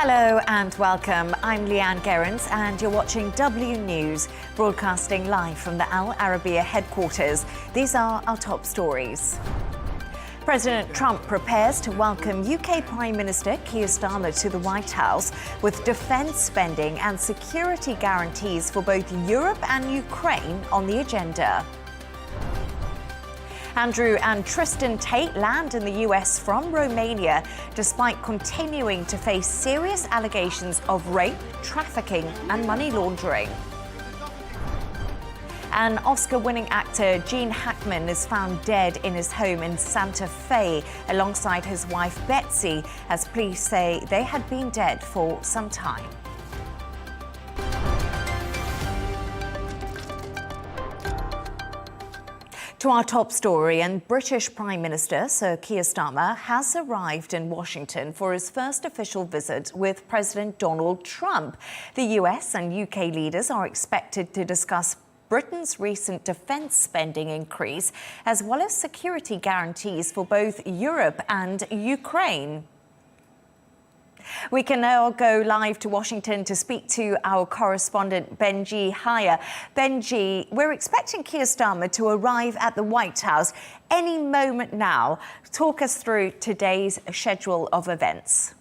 Hello and welcome. I'm Leanne Gerrans and you're watching W News, broadcasting live from the Al Arabiya headquarters. These are our top stories. President Trump prepares to welcome UK Prime Minister Keir Starmer to the White House with defence spending and security guarantees for both Europe and Ukraine on the agenda. Andrew and Tristan Tate land in the US from Romania despite continuing to face serious allegations of rape, trafficking and money laundering. And Oscar-winning actor Gene Hackman is found dead in his home in Santa Fe alongside his wife Betsy, as police say they had been dead for some time. To our top story, and British Prime Minister Sir Keir Starmer has arrived in Washington for his first official visit with President Donald Trump. The US and UK leaders are expected to discuss Britain's recent defence spending increase, as well as security guarantees for both Europe and Ukraine. We can now go live to Washington to speak to our correspondent Benji Hyer. Benji, we're expecting Keir Starmer to arrive at the White House any moment now. Talk us through today's schedule of events.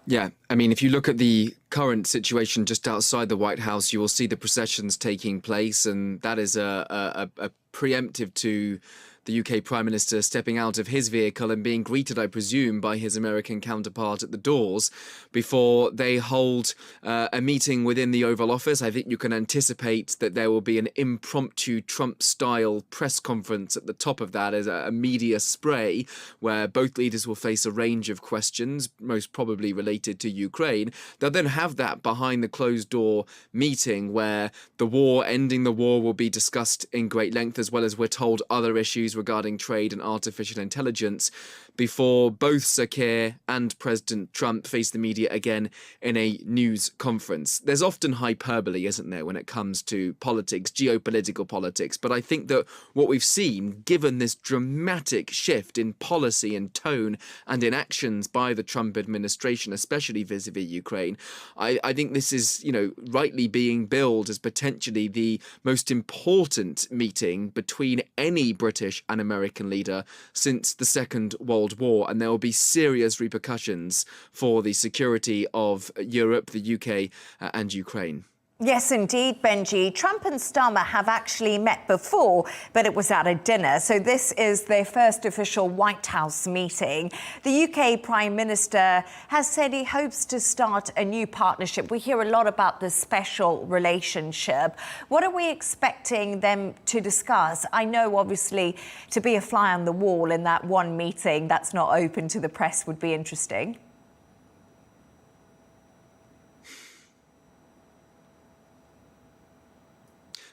Yeah, I mean, if you look at the current situation just outside the White House, you will see the processions taking place, and that is a preemptive to the UK Prime Minister stepping out of his vehicle and being greeted, I presume, by his American counterpart at the doors before they hold a meeting within the Oval Office. I think you can anticipate that there will be an impromptu Trump-style press conference at the top of that as a media spray where both leaders will face a range of questions, most probably related to Ukraine. They'll then have that behind the closed-door meeting where the war, ending the war, will be discussed in great length, as well as, we're told, other issues regarding trade and artificial intelligence, before both Sir Keir and President Trump face the media again in a news conference. There's often hyperbole, isn't there, when it comes to politics, geopolitical politics, but I think that what we've seen, given this dramatic shift in policy and tone and in actions by the Trump administration, especially vis-a-vis Ukraine, I think this is, rightly being billed as potentially the most important meeting between any British and American leader since the Second World War, and there will be serious repercussions for the security of Europe, the UK, and Ukraine. Yes, indeed, Benji. Trump and Starmer have actually met before, but it was at a dinner. So this is their first official White House meeting. The UK Prime Minister has said he hopes to start a new partnership. We hear a lot about this special relationship. What are we expecting them to discuss? I know, obviously, to be a fly on the wall in that one meeting that's not open to the press would be interesting.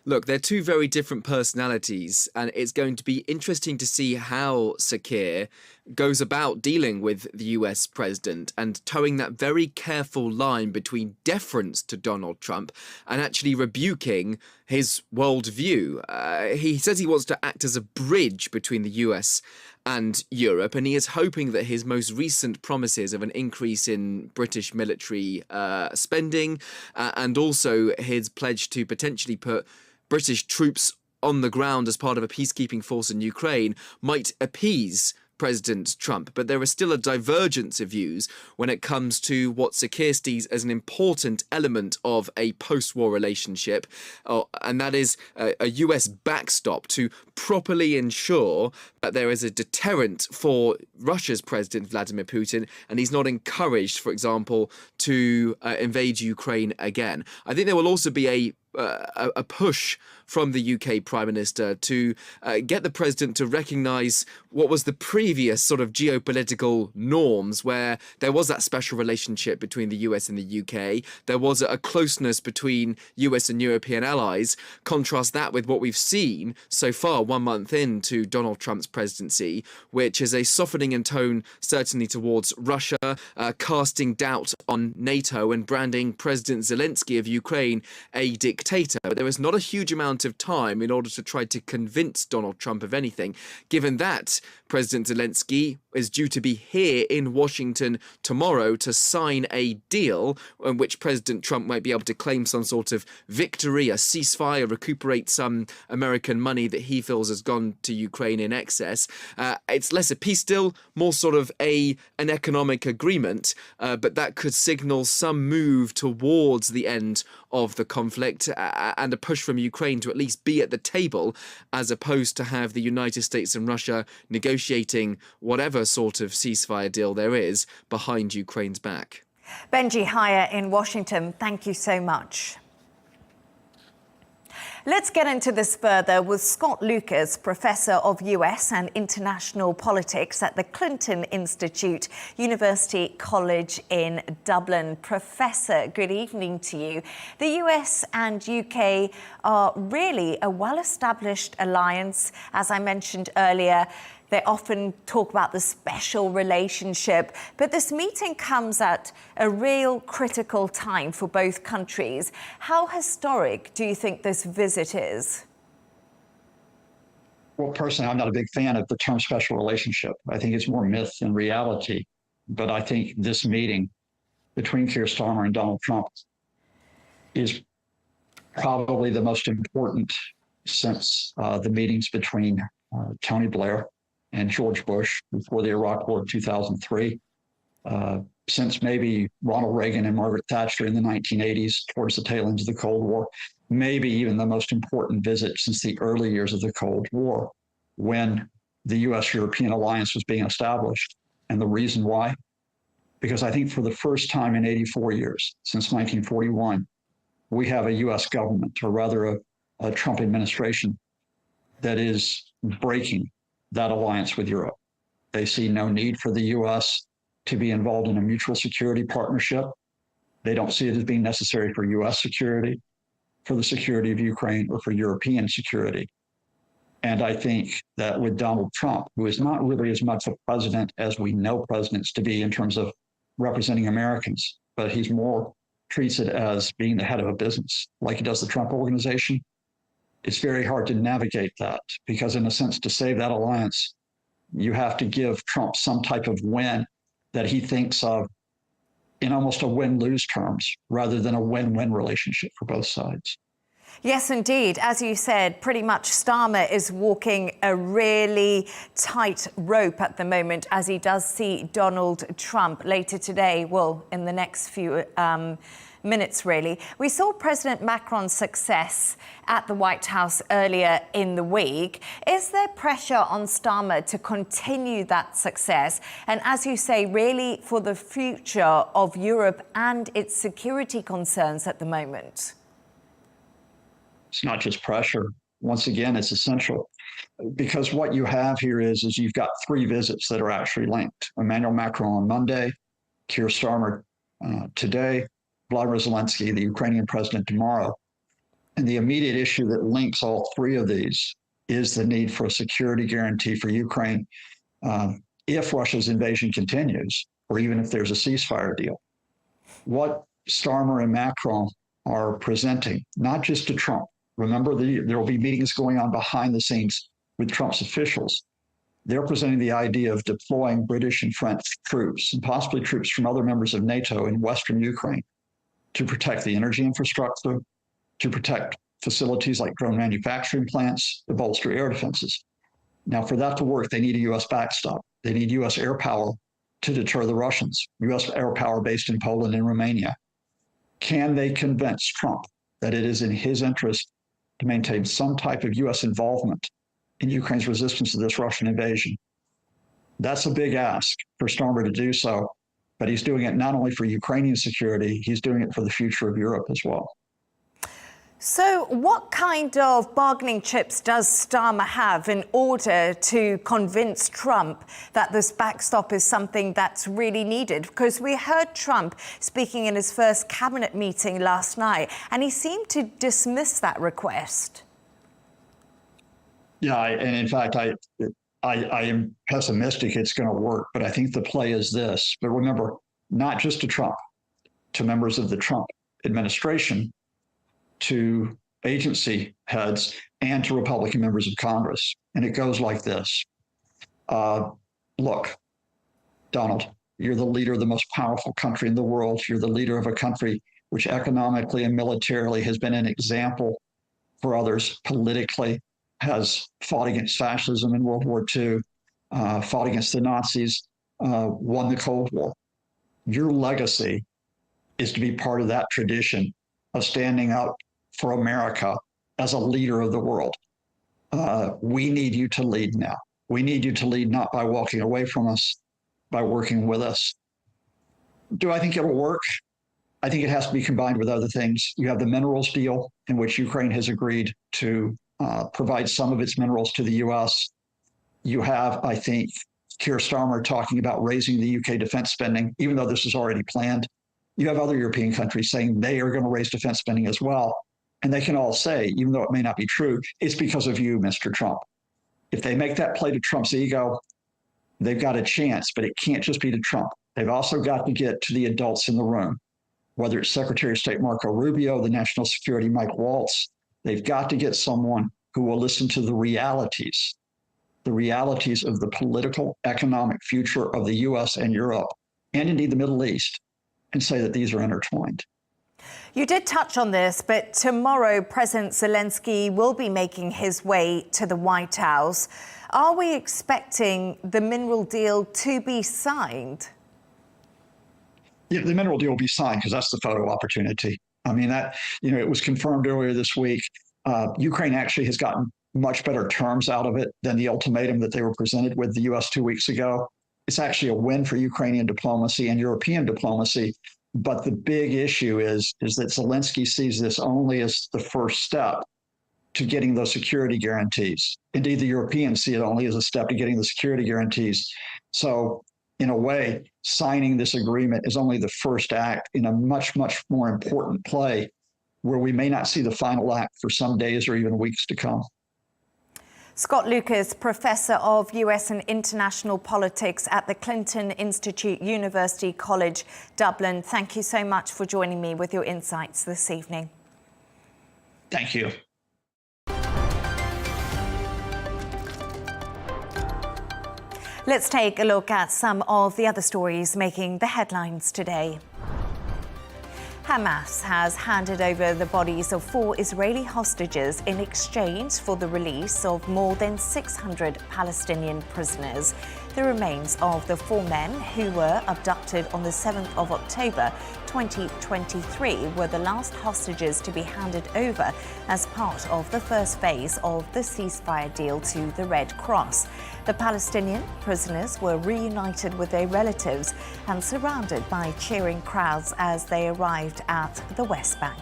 Look, they're two very different personalities, and it's going to be interesting to see how Sir Keir goes about dealing with the US president and towing that very careful line between deference to Donald Trump and actually rebuking his worldview. He says he wants to act as a bridge between the US and Europe, and he is hoping that his most recent promises of an increase in British military spending and also his pledge to potentially put British troops on the ground as part of a peacekeeping force in Ukraine might appease President Trump. But there is still a divergence of views when it comes to what Sir Keir sees as an important element of a post-war relationship, and that is a US backstop to properly ensure that there is a deterrent for Russia's President Vladimir Putin, and he's not encouraged, for example, to invade Ukraine again. I think there will also be a push from the UK Prime Minister to get the President to recognise what was the previous sort of geopolitical norms, where there was that special relationship between the US and the UK. There was a closeness between US and European allies. Contrast that with what we've seen so far 1 month into Donald Trump's presidency, which is a softening in tone certainly towards Russia, casting doubt on NATO and branding President Zelensky of Ukraine a dictator. dictator, but there was not a huge amount of time in order to try to convince Donald Trump of anything, given that President Zelensky is due to be here in Washington tomorrow to sign a deal in which President Trump might be able to claim some sort of victory, a ceasefire, recuperate some American money that he feels has gone to Ukraine in excess. It's less a peace deal, more sort of an economic agreement, but that could signal some move towards the end of the conflict and a push from Ukraine to at least be at the table, as opposed to have the United States and Russia negotiating whatever sort of ceasefire deal there is behind Ukraine's back. Benji, Hyer in Washington, thank you so much. Let's get into this further with Scott Lucas, Professor of US and International Politics at the Clinton Institute, University College in Dublin. Professor, good evening to you. The US and UK are really a well-established alliance. As I mentioned earlier, they often talk about the special relationship, but this meeting comes at a real critical time for both countries. How historic do you think this visit is? Well, personally, I'm not a big fan of the term special relationship. I think it's more myth than reality. But I think this meeting between Keir Starmer and Donald Trump is probably the most important since the meetings between Tony Blair and George Bush before the Iraq War of 2003, since maybe Ronald Reagan and Margaret Thatcher in the 1980s towards the tail end of the Cold War, maybe even the most important visit since the early years of the Cold War, when the US-European alliance was being established. And the reason why? Because I think for the first time in 84 years, since 1941, we have a US government, or rather a Trump administration, that is breaking that alliance with Europe. They see no need for the US to be involved in a mutual security partnership. They don't see it as being necessary for US security, for the security of Ukraine, or for European security. And I think that with Donald Trump, who is not really as much a president as we know presidents to be in terms of representing Americans, but he's more treats it as being the head of a business, like he does the Trump Organization. It's very hard to navigate that because, in a sense, to save that alliance, you have to give Trump some type of win that he thinks of in almost a win-lose terms rather than a win-win relationship for both sides. Yes, indeed. As you said, pretty much Starmer is walking a really tight rope at the moment as he does see Donald Trump later today, well, in the next few minutes, really. We saw President Macron's success at the White House earlier in the week. Is there pressure on Starmer to continue that success? And as you say, really for the future of Europe and its security concerns at the moment? It's not just pressure. Once again, it's essential because what you have here is you've got three visits that are actually linked. Emmanuel Macron on Monday, Keir Starmer today, Vladimir Zelensky, the Ukrainian president, tomorrow. And the immediate issue that links all three of these is the need for a security guarantee for Ukraine if Russia's invasion continues, or even if there's a ceasefire deal. What Starmer and Macron are presenting, not just to Trump. Remember, there will be meetings going on behind the scenes with Trump's officials. They're presenting the idea of deploying British and French troops, and possibly troops from other members of NATO in Western Ukraine, to protect the energy infrastructure, to protect facilities like drone manufacturing plants, to bolster air defenses. Now, for that to work, they need a U.S. backstop. They need U.S. air power to deter the Russians, U.S. air power based in Poland and Romania. Can they convince Trump that it is in his interest to maintain some type of U.S. involvement in Ukraine's resistance to this Russian invasion? That's a big ask for Starmer to do so. But he's doing it not only for Ukrainian security, he's doing it for the future of Europe as well. So what kind of bargaining chips does Starmer have in order to convince Trump that this backstop is something that's really needed? Because we heard Trump speaking in his first cabinet meeting last night, and he seemed to dismiss that request. Yeah, and in fact, I am pessimistic it's going to work, but I think the play is this. But remember, not just to Trump, to members of the Trump administration, to agency heads and to Republican members of Congress. And it goes like this. Look, Donald, you're the leader of the most powerful country in the world. You're the leader of a country which economically and militarily has been an example for others, politically, has fought against fascism in World War II, fought against the Nazis, won the Cold War. Your legacy is to be part of that tradition of standing up for America as a leader of the world. We need you to lead now. We need you to lead not by walking away from us, by working with us. Do I think it'll work? I think it has to be combined with other things. You have the minerals deal, in which Ukraine has agreed to provide some of its minerals to the U.S. You have, I think, Keir Starmer talking about raising the UK defense spending, even though this is already planned. You have other European countries saying they are going to raise defense spending as well. And they can all say, even though it may not be true, it's because of you, Mr. Trump. If they make that play to Trump's ego, they've got a chance, but it can't just be to Trump. They've also got to get to the adults in the room, whether it's Secretary of State Marco Rubio, the National Security Mike Waltz. They've got to get someone who will listen to the realities of the political, economic future of the U.S. and Europe, and indeed the Middle East, and say that these are intertwined. You did touch on this, but tomorrow President Zelensky will be making his way to the White House. Are we expecting the mineral deal to be signed? Yeah, the mineral deal will be signed because that's the photo opportunity. I mean, it was confirmed earlier this week. Ukraine actually has gotten much better terms out of it than the ultimatum that they were presented with the U.S. 2 weeks ago. It's actually a win for Ukrainian diplomacy and European diplomacy. But the big issue is that Zelensky sees this only as the first step to getting those security guarantees. Indeed, the Europeans see it only as a step to getting the security guarantees. So in a way, signing this agreement is only the first act in a much, much more important play where we may not see the final act for some days or even weeks to come. Scott Lucas, Professor of US and International Politics at the Clinton Institute, University College, Dublin. Thank you so much for joining me with your insights this evening. Thank you. Let's take a look at some of the other stories making the headlines today. Hamas has handed over the bodies of 4 Israeli hostages in exchange for the release of more than 600 Palestinian prisoners. The remains of the 4 men who were abducted on the 7th of October 2023 were the last hostages to be handed over as part of the first phase of the ceasefire deal to the Red Cross. The Palestinian prisoners were reunited with their relatives and surrounded by cheering crowds as they arrived at the West Bank.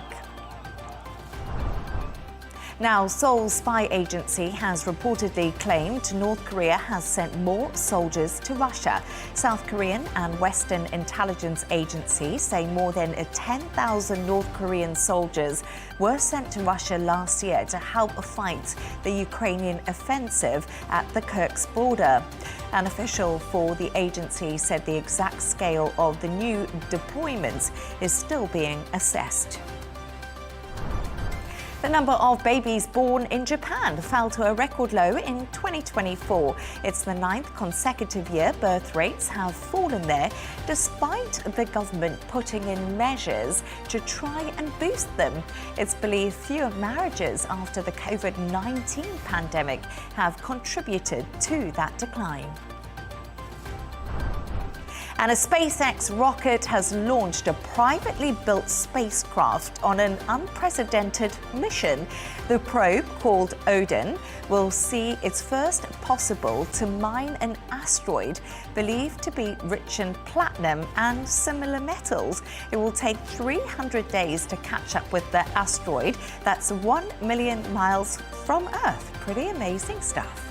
Now, Seoul's spy agency has reportedly claimed North Korea has sent more soldiers to Russia. South Korean and Western intelligence agencies say more than 10,000 North Korean soldiers were sent to Russia last year to help fight the Ukrainian offensive at the Kursk border. An official for the agency said the exact scale of the new deployments is still being assessed. The number of babies born in Japan fell to a record low in 2024. It's the 9th consecutive year birth rates have fallen there, despite the government putting in measures to try and boost them. It's believed fewer marriages after the COVID-19 pandemic have contributed to that decline. And a SpaceX rocket has launched a privately built spacecraft on an unprecedented mission. The probe, called Odin, will see its first possible to mine an asteroid believed to be rich in platinum and similar metals. It will take 300 days to catch up with the asteroid that's 1 million miles from Earth. Pretty amazing stuff.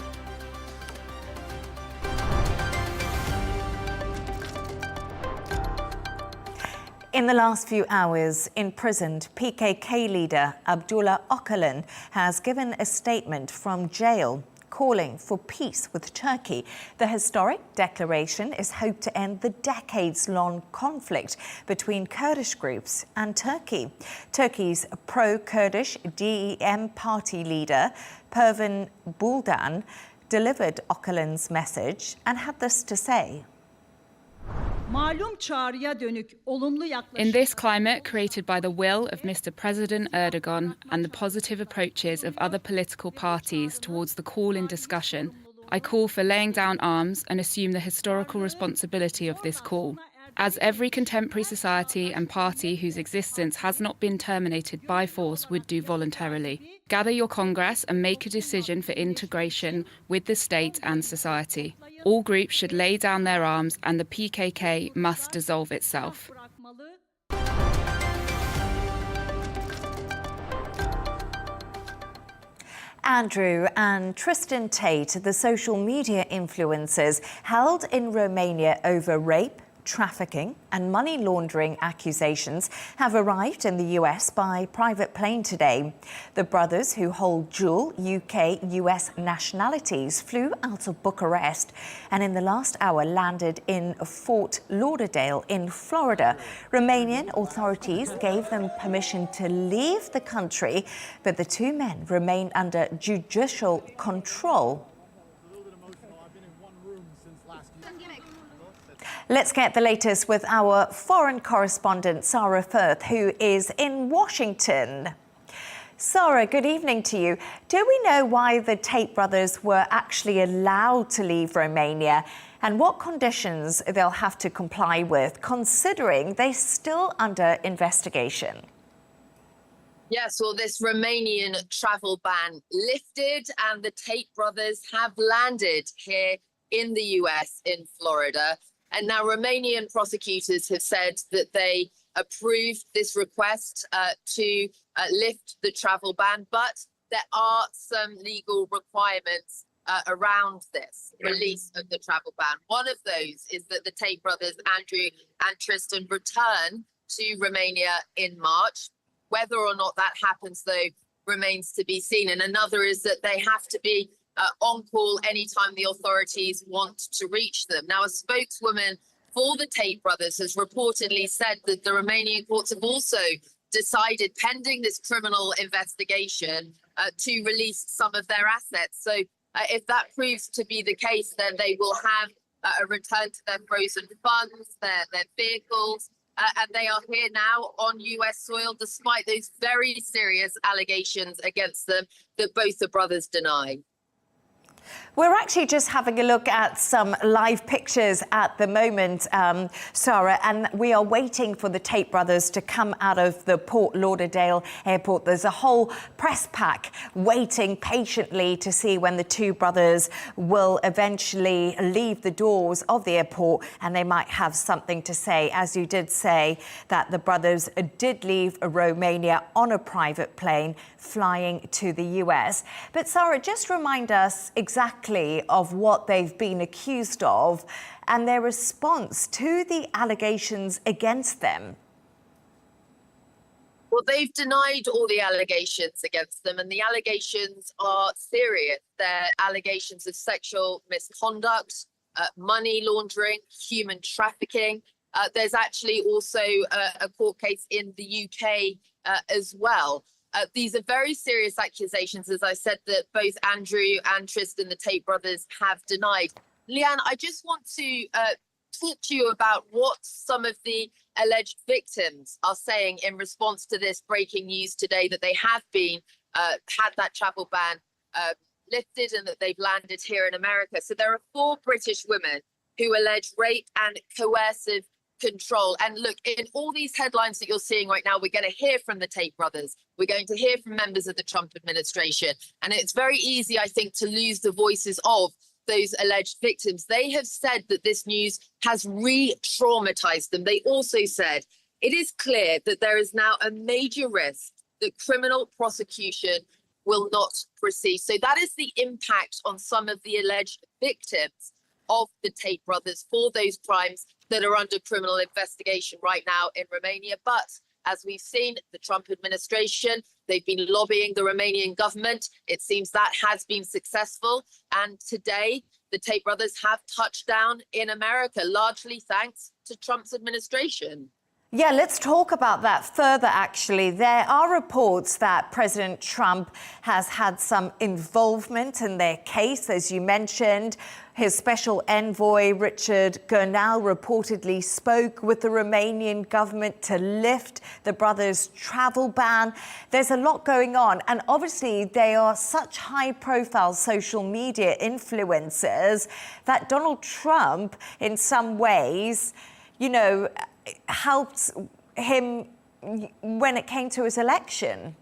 In the last few hours, imprisoned PKK leader Abdullah Öcalan has given a statement from jail. calling for peace with Turkey. The historic declaration is hoped to end the decades-long conflict between Kurdish groups and Turkey. Turkey's pro-Kurdish DEM party leader, Pervin Buldan, delivered Öcalan's message and had this to say. In this climate created by the will of Mr. President Erdogan and the positive approaches of other political parties towards the call in discussion, I call for laying down arms and assume the historical responsibility of this call. As every contemporary society and party whose existence has not been terminated by force would do voluntarily. Gather your Congress and make a decision for integration with the state and society. All groups should lay down their arms and the PKK must dissolve itself. Andrew and Tristan Tate, the social media influencers held in Romania over rape, trafficking and money laundering accusations, have arrived in the US by private plane today. The brothers, who hold dual UK-US nationalities, flew out of Bucharest and in the last hour landed in Fort Lauderdale in Florida. Romanian authorities gave them permission to leave the country, but the two men remain under judicial control. Let's get the latest with our foreign correspondent, Sara Firth, who is in Washington. Sara, good evening to you. Do we know why the Tate brothers were actually allowed to leave Romania and what conditions they'll have to comply with, considering they're still under investigation? Yes, well, this Romanian travel ban lifted and the Tate brothers have landed here in the US, in Florida. And now Romanian prosecutors have said that they approved this request to lift the travel ban, but there are some legal requirements around this release of the travel ban. One of those is that the Tate brothers, Andrew and Tristan, return to Romania in March. Whether or not that happens, though, remains to be seen. And another is that they have to be on call anytime the authorities want to reach them. Now, a spokeswoman for the Tate brothers has reportedly said that the Romanian courts have also decided, pending this criminal investigation, to release some of their assets. So if that proves to be the case, then they will have a return to their frozen funds, their vehicles, and they are here now on US soil, despite those very serious allegations against them that both the brothers deny. We're actually just having a look at some live pictures at the moment, Sara, and we are waiting for the Tate brothers to come out of the Fort Lauderdale airport. There's a whole press pack waiting patiently to see when the two brothers will eventually leave the doors of the airport, and they might have something to say. As you did say, that the brothers did leave Romania on a private plane flying to the US. But Sara, just remind us exactly of what they've been accused of and their response to the allegations against them. Well, they've denied all the allegations against them, and the allegations are serious. They're allegations of sexual misconduct, money laundering, human trafficking. There's actually also a court case in the UK as well. These are very serious accusations, as I said, that both Andrew and Tristan, the Tate brothers, have denied. Leanne, I just want to talk to you about what some of the alleged victims are saying in response to this breaking news today, that they have been had that travel ban lifted and that they've landed here in America. So there are 4 British women who allege rape and coercive control. And look, in all these headlines that you're seeing right now, we're going to hear from the Tate brothers. We're going to hear from members of the Trump administration. And it's very easy, I think, to lose the voices of those alleged victims. They have said that this news has re-traumatized them. They also said it is clear that there is now a major risk that criminal prosecution will not proceed. So that is the impact on some of the alleged victims of the Tate brothers for those crimes that are under criminal investigation right now in Romania. But as we've seen, the Trump administration, They've been lobbying the Romanian government. It seems that has been successful. And today, the Tate brothers have touched down in America, largely thanks to Trump's administration. Yeah, let's talk about that further, actually. There are reports that President Trump has had some involvement in their case, as you mentioned. His special envoy, Richard Gurnall, reportedly spoke with the Romanian government to lift the brothers' travel ban. There's a lot going on, and obviously they are such high-profile social media influencers that Donald Trump, in some ways, helped him when it came to his election.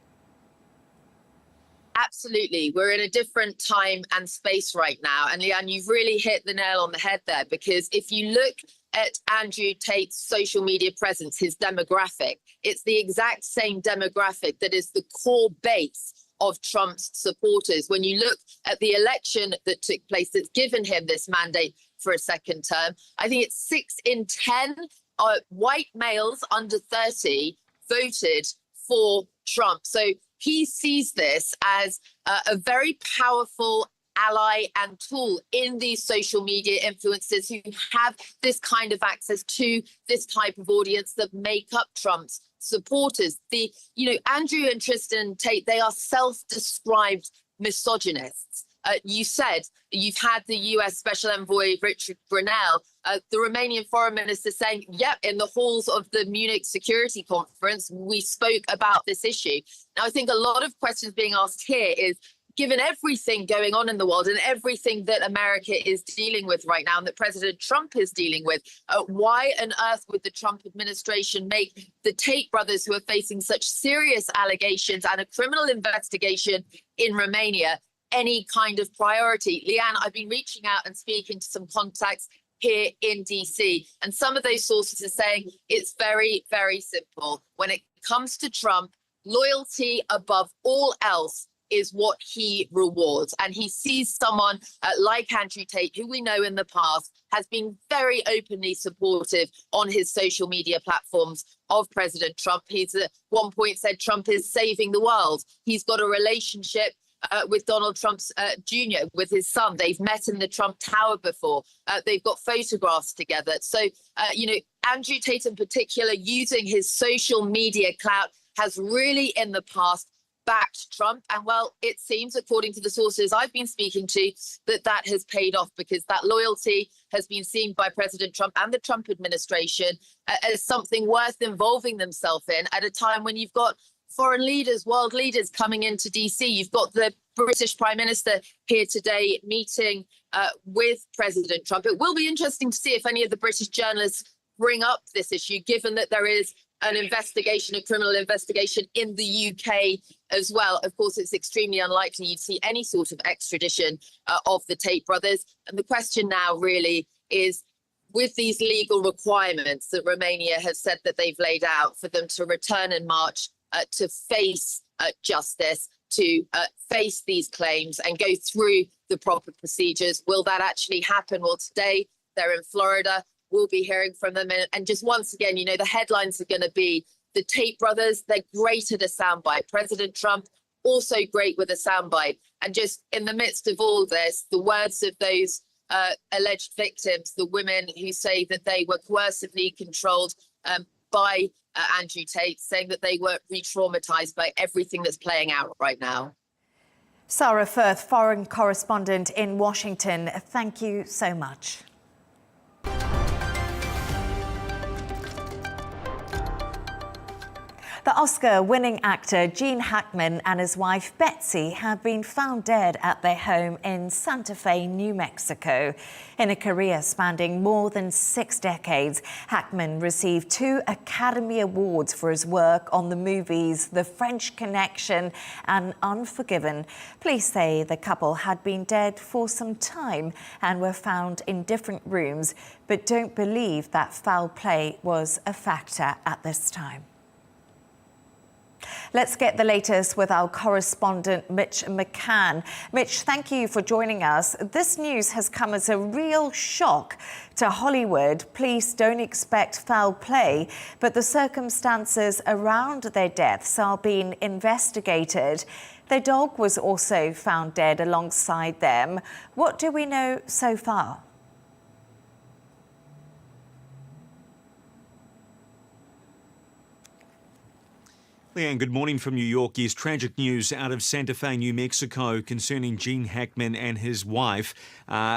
Absolutely. We're in a different time and space right now. And Leanne, you've really hit the nail on the head there, because if you look at Andrew Tate's social media presence, his demographic, it's the exact same demographic that is the core base of Trump's supporters. When you look at the election that took place that's given him this mandate for a second term, I think it's 6 in 10 white males under 30 voted for Trump. So he sees this as a very powerful ally and tool in these social media influencers who have this kind of access to this type of audience that make up Trump's supporters. Andrew and Tristan Tate, they are self-described misogynists. You said you've had the US Special Envoy Richard Grenell, the Romanian foreign minister, saying, yep, in the halls of the Munich Security Conference, we spoke about this issue. Now, I think a lot of questions being asked here is, given everything going on in the world and everything that America is dealing with right now and that President Trump is dealing with, why on earth would the Trump administration make the Tate brothers, who are facing such serious allegations and a criminal investigation in Romania, any kind of priority? Leanne, I've been reaching out and speaking to some contacts here in DC, and some of those sources are saying it's very, very simple. When it comes to Trump, loyalty above all else is what he rewards. And he sees someone like Andrew Tate, who we know in the past has been very openly supportive on his social media platforms of President Trump. He's at one point said Trump is saving the world. He's got a relationship with Donald Trump's Jr., with his son. They've met in the Trump Tower before. They've got photographs together. So, Andrew Tate in particular, using his social media clout, has really in the past backed Trump. And well, it seems, according to the sources I've been speaking to, that has paid off, because that loyalty has been seen by President Trump and the Trump administration as something worth involving themselves in at a time when you've got foreign leaders, world leaders coming into DC. You've got the British Prime Minister here today meeting with President Trump. It will be interesting to see if any of the British journalists bring up this issue, given that there is an investigation, a criminal investigation in the UK as well. Of course, it's extremely unlikely you'd see any sort of extradition of the Tate brothers. And the question now really is, with these legal requirements that Romania has said that they've laid out for them to return in March, to face justice, to face these claims and go through the proper procedures. Will that actually happen? Well, today they're in Florida. We'll be hearing from them. And just once again, the headlines are going to be the Tate brothers. They're great at a soundbite. President Trump, also great with a soundbite. And just in the midst of all this, the words of those alleged victims, the women who say that they were coercively controlled by Andrew Tate, saying that they were re-traumatized by everything that's playing out right now. Sara Firth, foreign correspondent in Washington, thank you so much. The Oscar-winning actor Gene Hackman and his wife Betsy have been found dead at their home in Santa Fe, New Mexico. In a career spanning more than 6 decades, Hackman received 2 Academy Awards for his work on the movies The French Connection and Unforgiven. Police say the couple had been dead for some time and were found in different rooms, but don't believe that foul play was a factor at this time. Let's get the latest with our correspondent, Mitch McCann. Mitch, thank you for joining us. This news has come as a real shock to Hollywood. Police don't expect foul play, but the circumstances around their deaths are being investigated. Their dog was also found dead alongside them. What do we know so far? Leanne, good morning from New York. Yes, tragic news out of Santa Fe, New Mexico concerning Gene Hackman and his wife.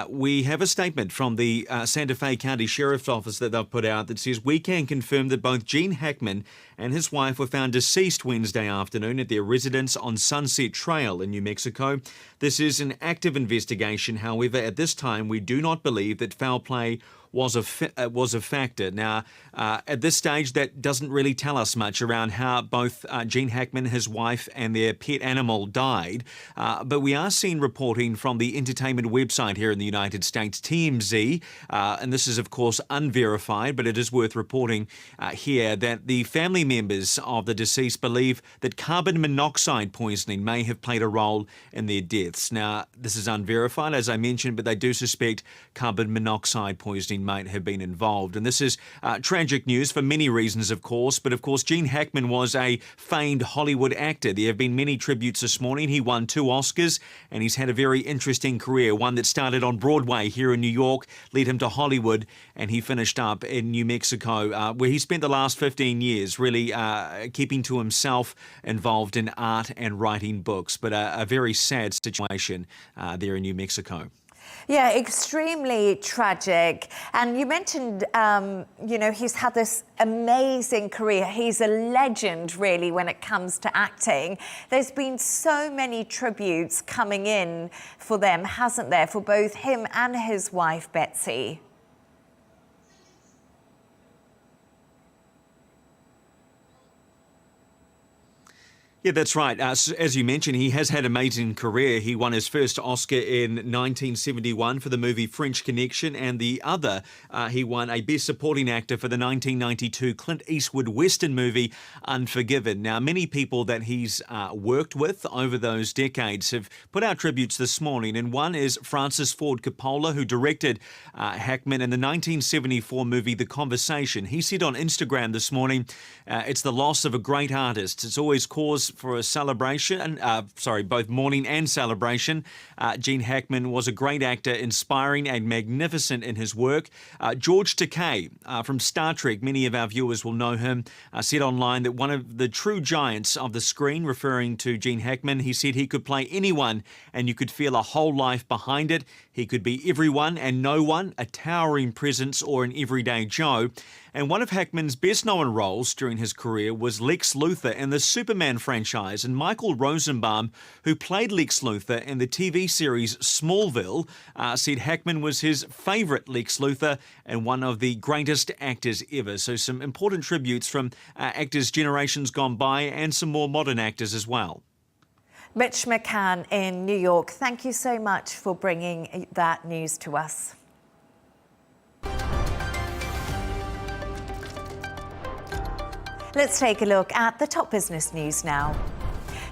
We have a statement from the Santa Fe County Sheriff's Office that they've put out that says, "We can confirm that both Gene Hackman and his wife were found deceased Wednesday afternoon at their residence on Sunset Trail in New Mexico. This is an active investigation. However, at this time, we do not believe that foul play was a factor." Now, at this stage, that doesn't really tell us much around how both Gene Hackman, his wife, and their pet animal died. But we are seeing reporting from the entertainment website here in the United States, TMZ, and this is, of course, unverified, but it is worth reporting here that the family members of the deceased believe that carbon monoxide poisoning may have played a role in their deaths. Now, this is unverified, as I mentioned, but they do suspect carbon monoxide poisoning might have been involved. And this is tragic news for many reasons, of course. But of course, Gene Hackman was a famed Hollywood actor. There have been many tributes this morning. He won 2 Oscars and he's had a very interesting career, one that started on Broadway here in New York, led him to Hollywood, and he finished up in New Mexico, where he spent the last 15 years really keeping to himself, involved in art and writing books. But a very sad situation there in New Mexico. Yeah, extremely tragic. And you mentioned, he's had this amazing career. He's a legend, really, when it comes to acting. There's been so many tributes coming in for them, hasn't there, for both him and his wife, Betsy? Yeah, that's right. As you mentioned, he has had an amazing career. He won his first Oscar in 1971 for the movie French Connection, and the other, he won a Best Supporting Actor for the 1992 Clint Eastwood Western movie Unforgiven. Now, many people that he's worked with over those decades have put out tributes this morning, and one is Francis Ford Coppola, who directed Hackman in the 1974 movie The Conversation. He said on Instagram this morning, "It's the loss of a great artist. It's always cause for a celebration, both mourning and celebration. Gene Hackman was a great actor, inspiring and magnificent in his work." George Takei from Star Trek, many of our viewers will know him, said online that one of the true giants of the screen, referring to Gene Hackman, he said he could play anyone and you could feel a whole life behind it. He could be everyone and no one, a towering presence or an everyday Joe. And one of Hackman's best-known roles during his career was Lex Luthor in the Superman franchise. And Michael Rosenbaum, who played Lex Luthor in the TV series Smallville, said Hackman was his favourite Lex Luthor and one of the greatest actors ever. So some important tributes from actors generations gone by and some more modern actors as well. Mitch McCann in New York, thank you so much for bringing that news to us. Let's take a look at the top business news now.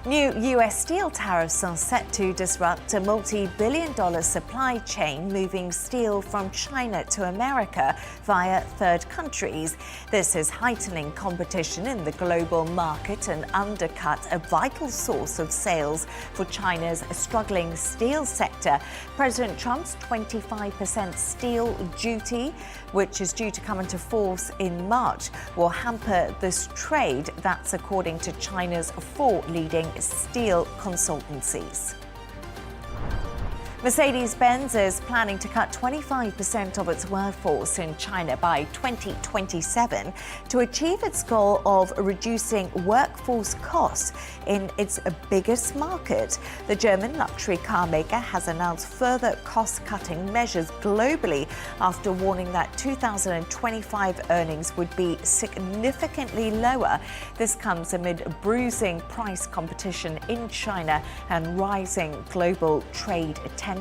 New US steel tariffs are set to disrupt a multi-billion-dollar supply chain moving steel from China to America via third countries. This is heightening competition in the global market and undercut a vital source of sales for China's struggling steel sector. President Trump's 25% steel duty, which is due to come into force in March, will hamper this trade. That's according to China's 4 leading steel consultancies. Mercedes-Benz is planning to cut 25% of its workforce in China by 2027 to achieve its goal of reducing workforce costs in its biggest market. The German luxury car maker has announced further cost-cutting measures globally after warning that 2025 earnings would be significantly lower. This comes amid bruising price competition in China and rising global trade tensions.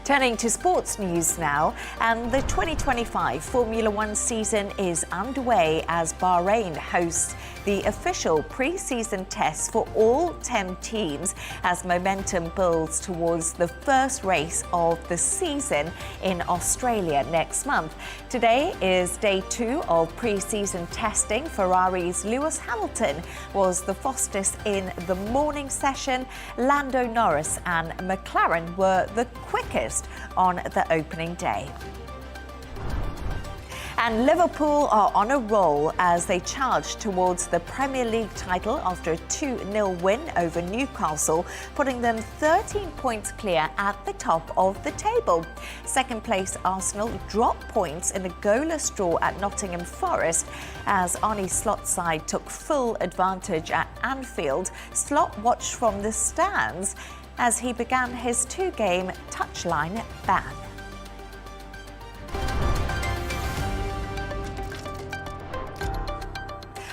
Turning to sports news now, and the 2025 Formula One season is underway as Bahrain hosts the official pre-season tests for all 10 teams as momentum builds towards the first race of the season in Australia next month. Today is day 2 of pre-season testing. Ferrari's Lewis Hamilton was the fastest in the morning session. Lando Norris and McLaren were the quickest on the opening day. And Liverpool are on a roll as they charge towards the Premier League title after a 2-0 win over Newcastle, putting them 13 points clear at the top of the table. Second place Arsenal dropped points in a goalless draw at Nottingham Forest as Arne Slot's side took full advantage at Anfield. Slot watched from the stands as he began his 2-game touchline ban.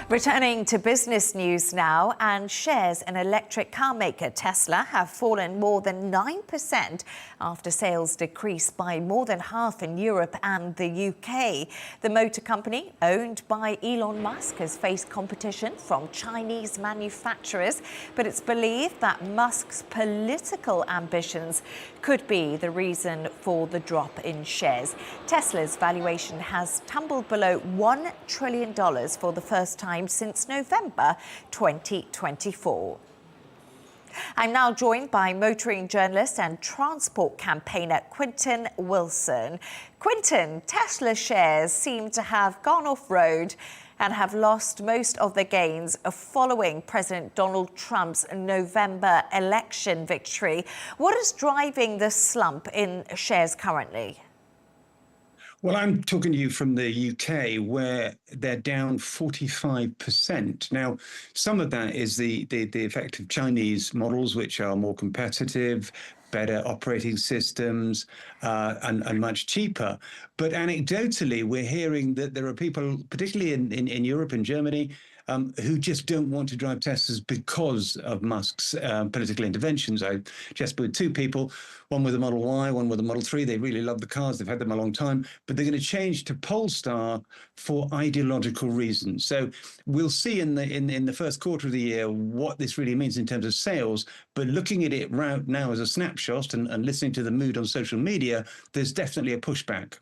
Returning to business news now, and shares in electric car maker Tesla have fallen more than 9% after sales decreased by more than half in Europe and the UK. The motor company, owned by Elon Musk, has faced competition from Chinese manufacturers, but it's believed that Musk's political ambitions could be the reason for the drop in shares. Tesla's valuation has tumbled below $1 trillion for the first time since November 2024. I'm now joined by motoring journalist and transport campaigner Quentin Willson. Quentin, Tesla shares seem to have gone off-road and have lost most of their gains following President Donald Trump's November election victory. What is driving the slump in shares currently? Well, I'm talking to you from the UK, where they're down 45%. Now, some of that is the effect of Chinese models, which are more competitive, better operating systems, and much cheaper. But anecdotally, we're hearing that there are people, particularly in Europe and Germany, who just don't want to drive Teslas because of Musk's political interventions. I just with 2 people, one with a Model Y, one with a Model 3. They really love the cars. They've had them a long time, but they're going to change to Polestar for ideological reasons. So we'll see in the first quarter of the year what this really means in terms of sales. But looking at it right now as a snapshot and listening to the mood on social media, there's definitely a pushback.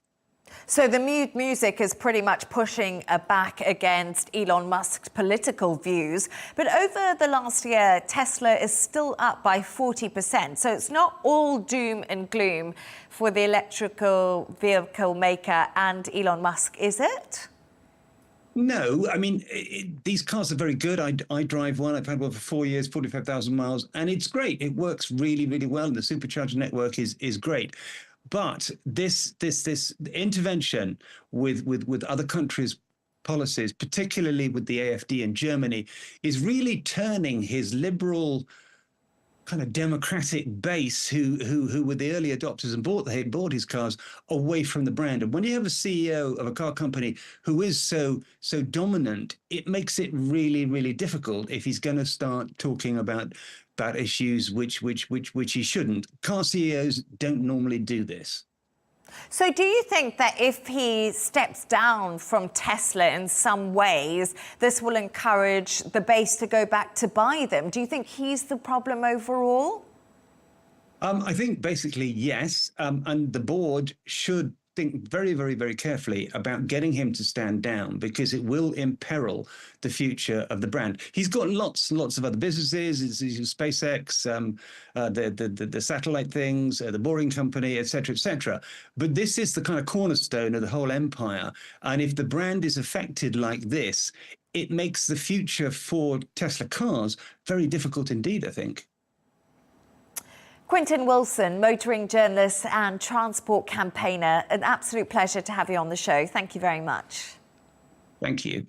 So the mood music is pretty much pushing back against Elon Musk's political views. But over the last year, Tesla is still up by 40%. So it's not all doom and gloom for the electrical vehicle maker and Elon Musk, is it? No, I mean, these cars are very good. I drive one. I've had one for 4 years, 45,000 miles, and it's great. It works really, really well. And the supercharger network is great. But this intervention with other countries' policies, particularly with the AfD in Germany, is really turning his liberal kind of democratic base who were the early adopters and bought his cars away from the brand. And when you have a CEO of a car company who is so dominant, it makes it really, really difficult if he's going to start talking about issues which he shouldn't. Car CEOs don't normally do this. So do you think that if he steps down from Tesla in some ways, this will encourage the base to go back to buy them? Do you think he's the problem overall? I think basically yes, and the board should think very, very, very carefully about getting him to stand down, because it will imperil the future of the brand. He's got lots and lots of other businesses, SpaceX, the satellite things, the Boring Company, et cetera, but this is the kind of cornerstone of the whole empire. And if the brand is affected like this, it makes the future for Tesla cars very difficult indeed, I think. Quentin Willson, motoring journalist and transport campaigner. An absolute pleasure to have you on the show. Thank you very much. Thank you.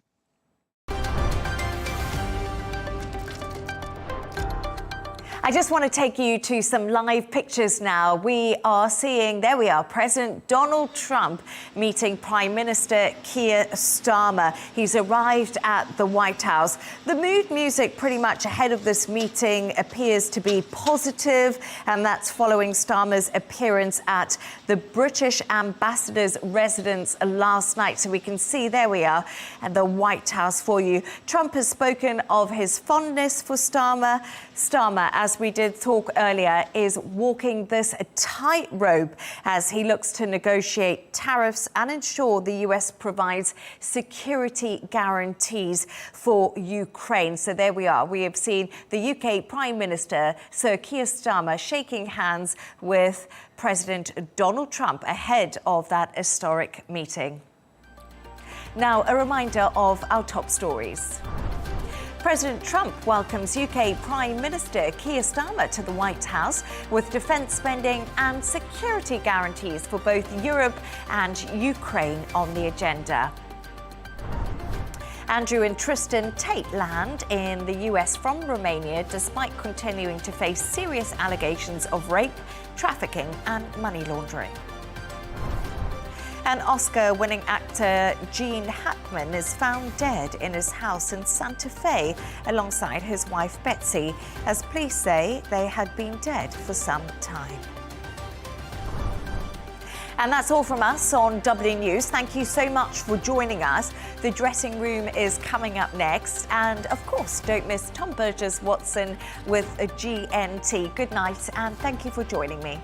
I just want to take you to some live pictures now. We are seeing, there we are, President Donald Trump meeting Prime Minister Keir Starmer. He's arrived at the White House. The mood music pretty much ahead of this meeting appears to be positive, and that's following Starmer's appearance at the British ambassador's residence last night. So we can see, there we are, at the White House for you. Trump has spoken of his fondness for Starmer. Starmer, as we did talk earlier, is walking this tightrope as he looks to negotiate tariffs and ensure the US provides security guarantees for Ukraine. So there we are. We have seen the UK Prime Minister, Sir Keir Starmer, shaking hands with President Donald Trump ahead of that historic meeting. Now, a reminder of our top stories. President Trump welcomes UK Prime Minister Keir Starmer to the White House with defence spending and security guarantees for both Europe and Ukraine on the agenda. Andrew and Tristan Tate land in the US from Romania despite continuing to face serious allegations of rape, trafficking and money laundering. And Oscar-winning actor Gene Hackman is found dead in his house in Santa Fe alongside his wife Betsy, as police say they had been dead for some time. And that's all from us on W News. Thank you so much for joining us. The dressing room is coming up next. And of course, don't miss Tom Burgess Watson with a GNT. Good night and thank you for joining me.